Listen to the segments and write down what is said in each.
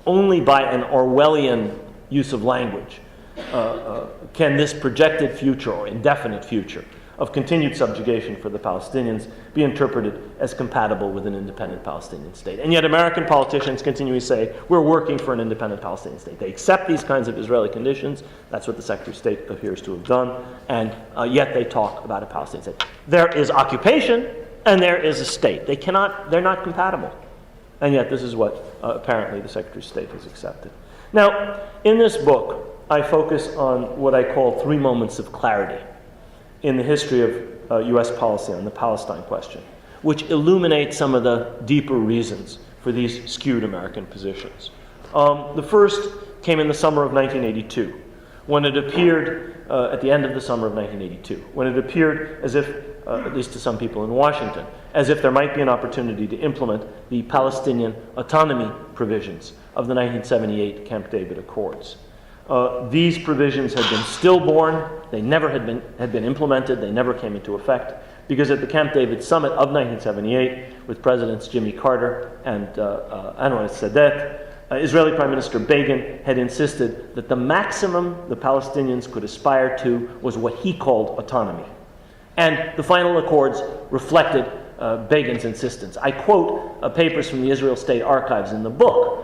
only by an Orwellian use of language can this projected future or indefinite future of continued subjugation for the Palestinians be interpreted as compatible with an independent Palestinian state. And yet American politicians continually say, we're working for an independent Palestinian state. They accept these kinds of Israeli conditions. That's what the Secretary of State appears to have done. And yet they talk about a Palestinian state. There is occupation and there is a state. They're not compatible. And yet this is what apparently the Secretary of State has accepted. Now, in this book, I focus on what I call 3 moments of clarity in the history of U.S. policy on the Palestine question, which illuminate some of the deeper reasons for these skewed American positions. The first came in the summer of 1982, when it appeared, at the end of the summer of 1982, when it appeared as if, at least to some people in Washington, as if there might be an opportunity to implement the Palestinian autonomy provisions of the 1978 Camp David Accords. These provisions had been stillborn. They never had been implemented. They never came into effect because at the Camp David summit of 1978, with Presidents Jimmy Carter and Anwar Sadat, Israeli Prime Minister Begin had insisted that the maximum the Palestinians could aspire to was what he called autonomy. And the final accords reflected Begin's insistence. I quote papers from the Israel State Archives in the book,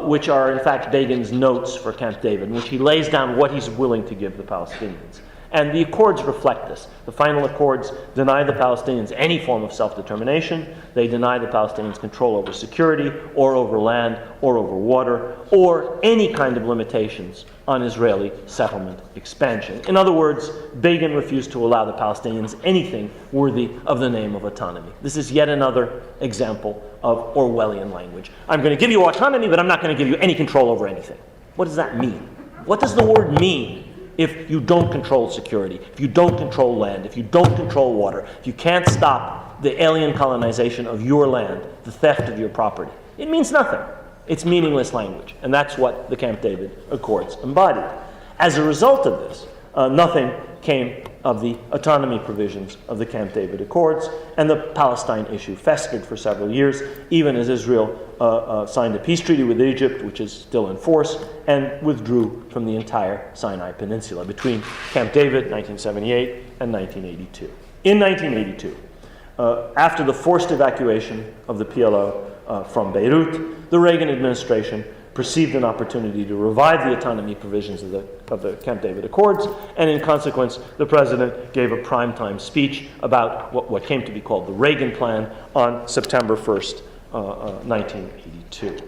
which are in fact Begin's notes for Camp David, in which he lays down what he's willing to give the Palestinians. And the accords reflect this. The final accords deny the Palestinians any form of self-determination. They deny the Palestinians control over security, or over land, or over water, or any kind of limitations on Israeli settlement expansion. In other words, Begin refused to allow the Palestinians anything worthy of the name of autonomy. This is yet another example of Orwellian language. I'm going to give you autonomy, but I'm not going to give you any control over anything. What does that mean? What does the word mean if you don't control security, if you don't control land, if you don't control water, if you can't stop the alien colonization of your land, the theft of your property? It means nothing. It's meaningless language, and that's what the Camp David Accords embodied. As a result of this, nothing came of the autonomy provisions of the Camp David Accords, and the Palestine issue festered for several years, even as Israel signed a peace treaty with Egypt, which is still in force, and withdrew from the entire Sinai Peninsula between Camp David, 1978, and 1982. In 1982, after the forced evacuation of the PLO from Beirut, the Reagan administration perceived an opportunity to revive the autonomy provisions of the Camp David Accords, and in consequence, the president gave a primetime speech about what came to be called the Reagan Plan on September 1st, 1982.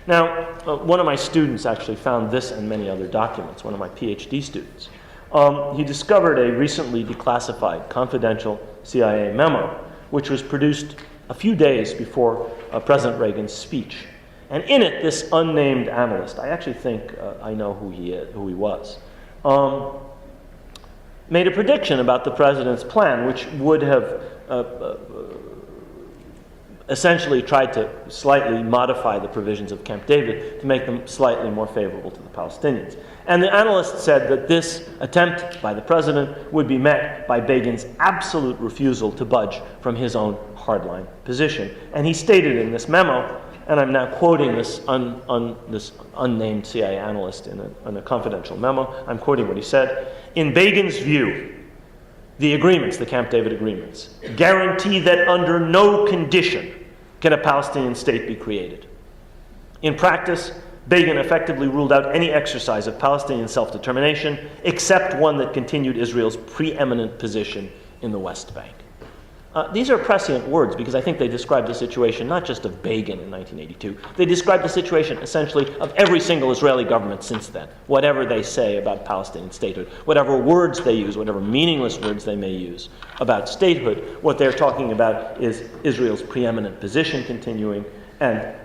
Now, one of my students actually found this and many other documents, one of my PhD students. He discovered a recently declassified confidential CIA memo, which was produced a few days before President Reagan's speech. And in it, this unnamed analyst, I actually think I know who he was, made a prediction about the president's plan, which would have essentially tried to slightly modify the provisions of Camp David to make them slightly more favorable to the Palestinians. And the analyst said that this attempt by the president would be met by Begin's absolute refusal to budge from his own hardline position. And he stated in this memo, and I'm now quoting this unnamed CIA analyst in a confidential memo. I'm quoting what he said. In Begin's view, the agreements, the Camp David agreements, guarantee that under no condition can a Palestinian state be created. In practice, Begin effectively ruled out any exercise of Palestinian self-determination except one that continued Israel's preeminent position in the West Bank. These are prescient words because I think they describe the situation not just of Begin in 1982. They describe the situation essentially of every single Israeli government since then, whatever they say about Palestinian statehood, whatever words they use, whatever meaningless words they may use about statehood. What they're talking about is Israel's preeminent position continuing and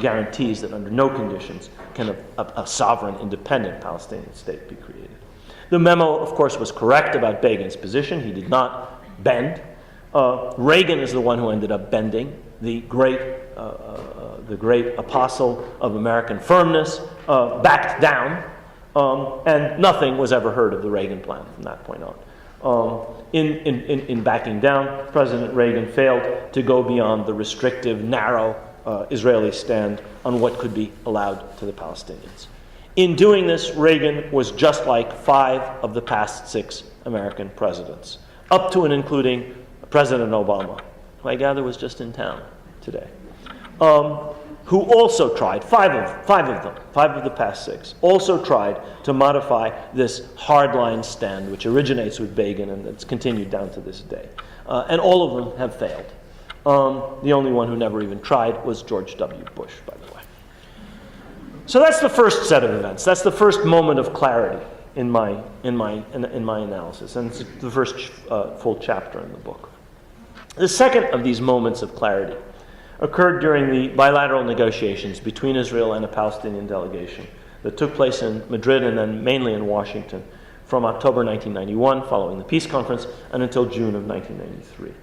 guarantees that under no conditions can a sovereign, independent Palestinian state be created. The memo, of course, was correct about Begin's position. He did not bend. Reagan is the one who ended up bending. The great apostle of American firmness backed down, and nothing was ever heard of the Reagan plan from that point on. In backing down, President Reagan failed to go beyond the restrictive, narrow Israeli stand on what could be allowed to the Palestinians. In doing this, Reagan was just like 5 of the past 6 American presidents, up to and including President Obama, who I gather was just in town today, who also tried, 5 of the past 6, also tried to modify this hardline stand, which originates with Begin and it's continued down to this day. And all of them have failed. The only one who never even tried was George W. Bush, by the way. So that's the first set of events. That's the first moment of clarity in my analysis, and it's the first full chapter in the book. The second of these moments of clarity occurred during the bilateral negotiations between Israel and a Palestinian delegation that took place in Madrid and then mainly in Washington from October 1991, following the peace conference, and until June of 1993.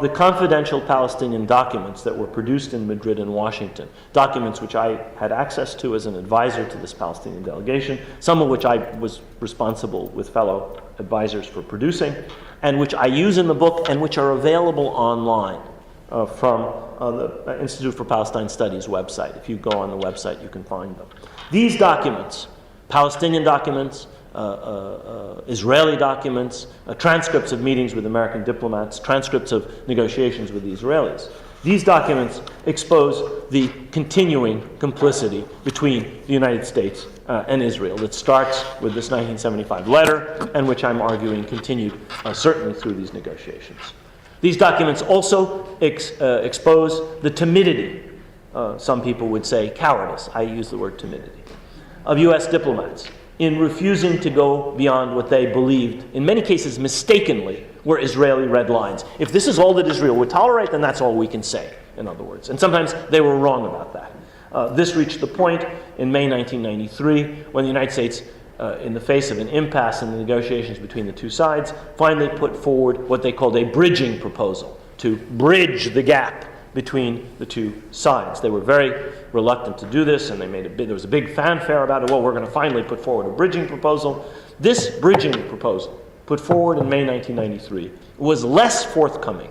The confidential Palestinian documents that were produced in Madrid and Washington, documents which I had access to as an advisor to this Palestinian delegation, some of which I was responsible with fellow advisors for producing, and which I use in the book and which are available online from the Institute for Palestine Studies website. If you go on the website, you can find them. These documents, Palestinian documents, Israeli documents, transcripts of meetings with American diplomats, transcripts of negotiations with the Israelis. These documents expose the continuing complicity between the United States and Israel that starts with this 1975 letter and which I'm arguing continued certainly through these negotiations. These documents also expose the timidity, some people would say cowardice, I use the word timidity, of U.S. diplomats in refusing to go beyond what they believed, in many cases mistakenly, were Israeli red lines. If this is all that Israel would tolerate, then that's all we can say, in other words. And sometimes they were wrong about that. This reached the point in May 1993 when the United States, in the face of an impasse in the negotiations between the two sides, finally put forward what they called a bridging proposal to bridge the gap between the two sides. They were very reluctant to do this, and there was a big fanfare about it. Well, we're going to finally put forward a bridging proposal. This bridging proposal, put forward in May 1993, was less forthcoming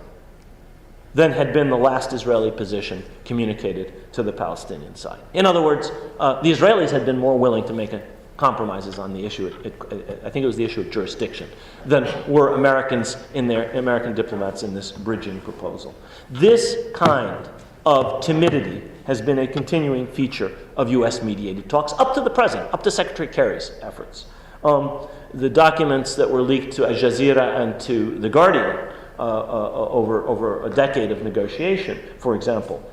than had been the last Israeli position communicated to the Palestinian side. In other words, the Israelis had been more willing to make compromises on the issue, I think it was the issue of jurisdiction, than were American diplomats in this bridging proposal. This kind of timidity has been a continuing feature of U.S.-mediated talks up to the present, up to Secretary Kerry's efforts. The documents that were leaked to Al Jazeera and to The Guardian over a decade of negotiation, for example,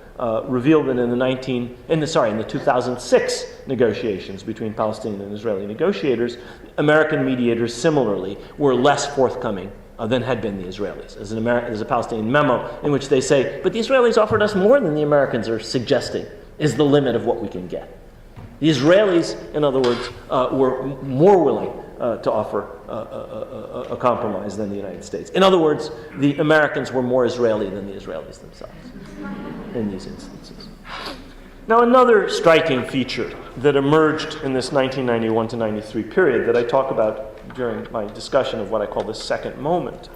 revealed that in the 2006 negotiations between Palestinian and Israeli negotiators, American mediators similarly were less forthcoming than had been the Israelis. There's a Palestinian memo in which they say, but the Israelis offered us more than the Americans are suggesting is the limit of what we can get. The Israelis, in other words, were more willing to offer a compromise than the United States. In other words, the Americans were more Israeli than the Israelis themselves in these instances. Now, another striking feature that emerged in this 1991 to 93 period that I talk about during my discussion of what I call the second moment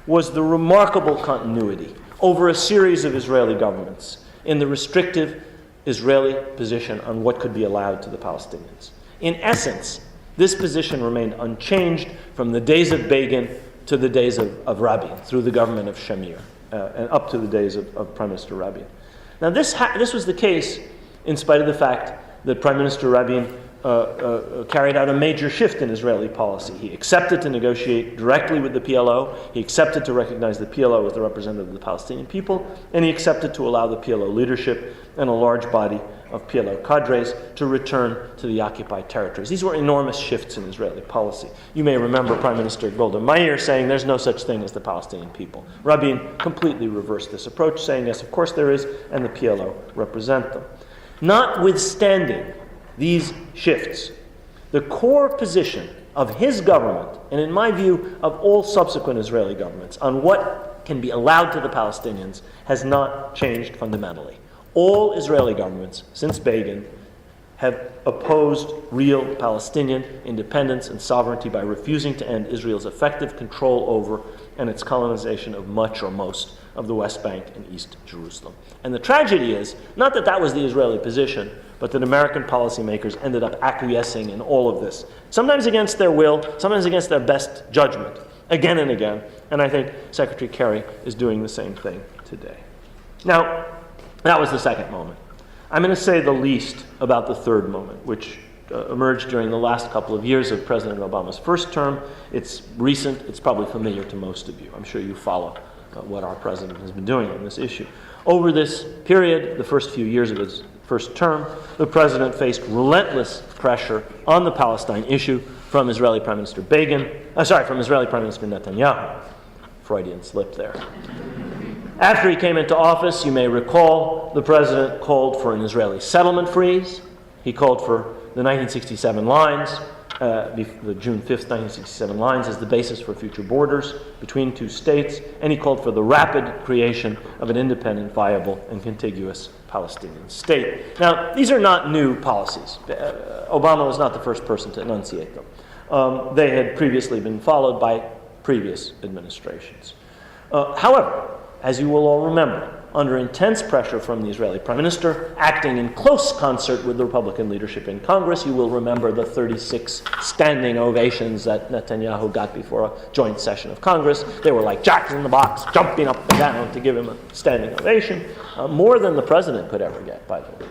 was the remarkable continuity over a series of Israeli governments in the restrictive Israeli position on what could be allowed to the Palestinians. In essence, this position remained unchanged from the days of Begin to the days of Rabin, through the government of Shamir, and up to the days of Prime Minister Rabin. Now, this was the case in spite of the fact that Prime Minister Rabin carried out a major shift in Israeli policy. He accepted to negotiate directly with the PLO, he accepted to recognize the PLO as the representative of the Palestinian people, and he accepted to allow the PLO leadership and a large body of PLO cadres to return to the occupied territories. These were enormous shifts in Israeli policy. You may remember Prime Minister Golda Meir saying there's no such thing as the Palestinian people. Rabin completely reversed this approach, saying yes, of course there is, and the PLO represent them. Notwithstanding these shifts, the core position of his government, and in my view of all subsequent Israeli governments, on what can be allowed to the Palestinians has not changed fundamentally. All Israeli governments since Begin have opposed real Palestinian independence and sovereignty by refusing to end Israel's effective control over and its colonization of much or most of the West Bank and East Jerusalem. And the tragedy is, not that that was the Israeli position, but that American policymakers ended up acquiescing in all of this, sometimes against their will, sometimes against their best judgment, again and again. And I think Secretary Kerry is doing the same thing today. Now, that was the second moment. I'm going to say the least about the third moment, which emerged during the last couple of years of President Obama's first term. It's recent. It's probably familiar to most of you. I'm sure you follow what our president has been doing on this issue. Over this period, the first few years of his first term, the president faced relentless pressure on the Palestine issue from Israeli Prime Minister from Israeli Prime Minister Netanyahu. Freudian slip there. After he came into office, you may recall, the president called for an Israeli settlement freeze. He called for the 1967 lines, the June 5th, 1967 lines, as the basis for future borders between two states, and he called for the rapid creation of an independent, viable, and contiguous Palestinian state. Now, these are not new policies. Obama was not the first person to enunciate them. They had previously been followed by previous administrations. However, as you will all remember, under intense pressure from the Israeli Prime Minister, acting in close concert with the Republican leadership in Congress, you will remember the 36 standing ovations that Netanyahu got before a joint session of Congress. They were like jacks in the box, jumping up and down to give him a standing ovation, more than the president could ever get, by the way,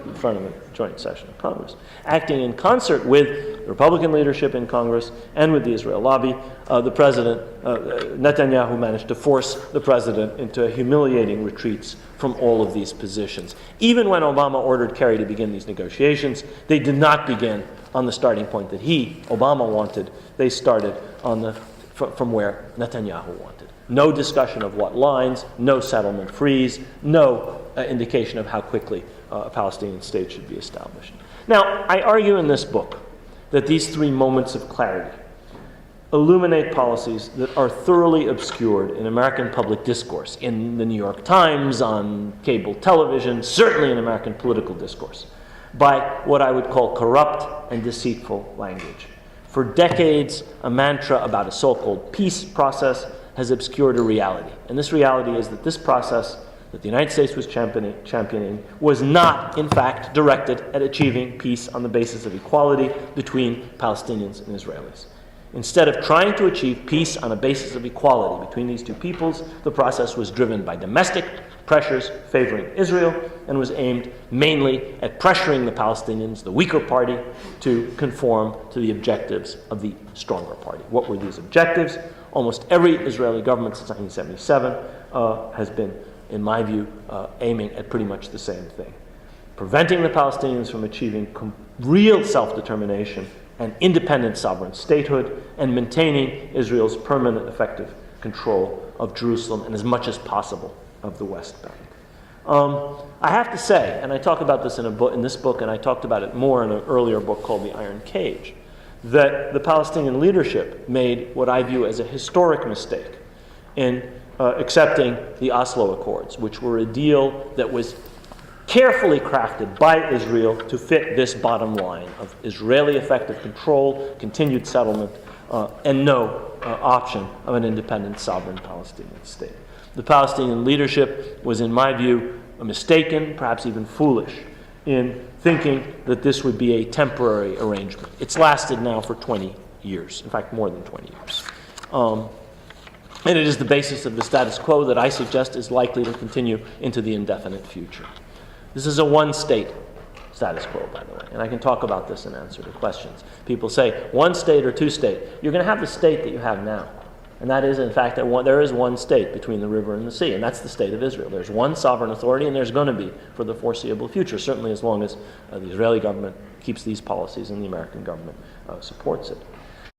in front of a joint session of Congress. Acting in concert with the Republican leadership in Congress and with the Israel lobby, the president, Netanyahu, managed to force the president into humiliating retreats from all of these positions. Even when Obama ordered Kerry to begin these negotiations, they did not begin on the starting point that Obama wanted. They started from where Netanyahu wanted. No discussion of what lines, no settlement freeze, no indication of how quickly a Palestinian state should be established. Now, I argue in this book that these three moments of clarity illuminate policies that are thoroughly obscured in American public discourse, in the New York Times, on cable television, certainly in American political discourse, by what I would call corrupt and deceitful language. For decades, a mantra about a so-called peace process has obscured a reality. And this reality is that this process that the United States was championing was not, in fact, directed at achieving peace on the basis of equality between Palestinians and Israelis. Instead of trying to achieve peace on a basis of equality between these two peoples, the process was driven by domestic pressures favoring Israel and was aimed mainly at pressuring the Palestinians, the weaker party, to conform to the objectives of the stronger party. What were these objectives? Almost every Israeli government since 1977 has been, in my view, aiming at pretty much the same thing. Preventing the Palestinians from achieving real self-determination and independent sovereign statehood, and maintaining Israel's permanent effective control of Jerusalem and as much as possible of the West Bank. I have to say, and I talk about this in this book, and I talked about it more in an earlier book called The Iron Cage, that the Palestinian leadership made what I view as a historic mistake in accepting the Oslo Accords, which were a deal that was carefully crafted by Israel to fit this bottom line of Israeli effective control, continued settlement, and no option of an independent sovereign Palestinian state. The Palestinian leadership was, in my view, mistaken, perhaps even foolish, in thinking that this would be a temporary arrangement. It's lasted now for 20 years, in fact, more than 20 years. And it is the basis of the status quo that I suggest is likely to continue into the indefinite future. This is a one-state status quo, by the way, and I can talk about this in answer to questions. People say, one state or two state. You're going to have the state that you have now. And that is, in fact, there is one state between the river and the sea, and that's the state of Israel. There's one sovereign authority, and there's going to be for the foreseeable future, certainly as long as the Israeli government keeps these policies and the American government supports it.